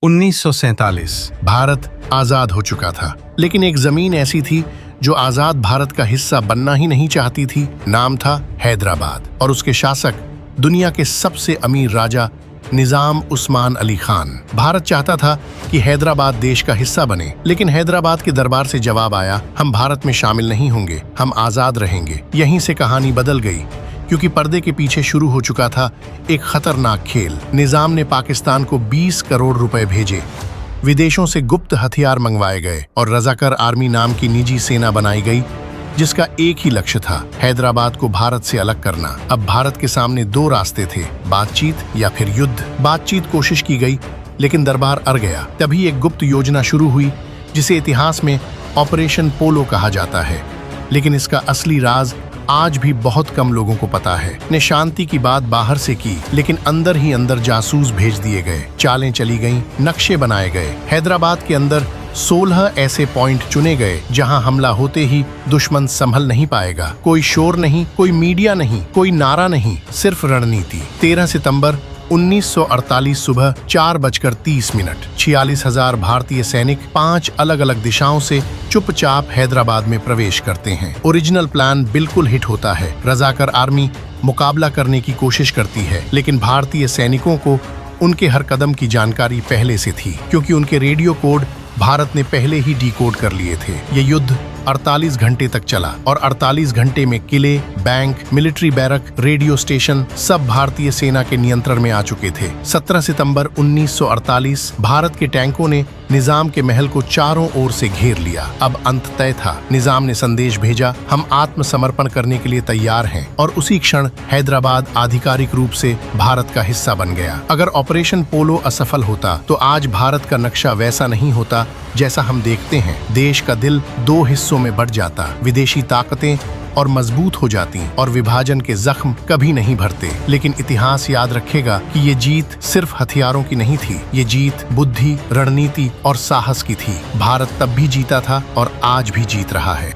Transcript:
1947 भारत आजाद हो चुका था, लेकिन एक जमीन ऐसी थी जो आजाद भारत का हिस्सा बनना ही नहीं चाहती थी। नाम था हैदराबाद और उसके शासक दुनिया के सबसे अमीर राजा निजाम उस्मान अली खान। भारत चाहता था कि हैदराबाद देश का हिस्सा बने, लेकिन हैदराबाद के दरबार से जवाब आया, हम भारत में शामिल नहीं होंगे, हम आजाद रहेंगे। यहीं से कहानी बदल गई, क्योंकि पर्दे के पीछे शुरू हो चुका था एक खतरनाक खेल। निजाम ने पाकिस्तान को 20 करोड़ रुपए भेजे, विदेशों से गुप्त हथियार मंगवाए गए और रजाकर आर्मी नाम की निजी सेना बनाई गई, जिसका एक ही लक्ष्य था, हैदराबाद को भारत से अलग करना। अब भारत के सामने दो रास्ते थे, बातचीत या फिर युद्ध। बातचीत कोशिश की गई, लेकिन दरबार अड़ गया। तभी एक गुप्त योजना शुरू हुई, जिसे इतिहास में ऑपरेशन पोलो कहा जाता है, लेकिन इसका असली राज आज भी बहुत कम लोगों को पता है। ने शांति की बात बाहर से की, लेकिन अंदर ही अंदर जासूस भेज दिए गए, चालें चली गईं, नक्शे बनाए गए। हैदराबाद के अंदर 16 ऐसे पॉइंट चुने गए जहां हमला होते ही दुश्मन संभल नहीं पाएगा। कोई शोर नहीं, कोई मीडिया नहीं, कोई नारा नहीं, सिर्फ रणनीति। 13 सितंबर 1948 सुबह 4:30 46,000 भारतीय सैनिक 5 अलग अलग दिशाओं से चुपचाप हैदराबाद में प्रवेश करते हैं। ओरिजिनल प्लान बिल्कुल हिट होता है। रजाकर आर्मी मुकाबला करने की कोशिश करती है, लेकिन भारतीय सैनिकों को उनके हर कदम की जानकारी पहले से थी, क्योंकि उनके रेडियो कोड भारत ने पहले ही डिकोड कर लिए थे। ये युद्ध 48 घंटे तक चला और 48 घंटे में किले, bank, military barrack, radio station सब भारतीय सेना के नियंत्रण में आ चुके थे। 17 सितंबर 1948 भारत के टैंकों ने निजाम के महल को चारों ओर से घेर लिया। अब अंत तय था। निजाम ने संदेश भेजा, हम आत्मसमर्पण करने के लिए तैयार हैं, और उसी क्षण हैदराबाद आधिकारिक रूप से भारत का हिस्सा बन गया। अगर ऑपरेशन पोलो असफल होता तो आज भारत का नक्शा वैसा नहीं होता जैसा हम देखते हैं। देश का दिल 2 हिस्सों में बढ़ जाता, विदेशी ताकतें और मजबूत हो जाती और विभाजन के जख्म कभी नहीं भरते। लेकिन इतिहास याद रखेगा कि ये जीत सिर्फ हथियारों की नहीं थी, ये जीत बुद्धि, रणनीति और साहस की थी। भारत तब भी जीता था और आज भी जीत रहा है।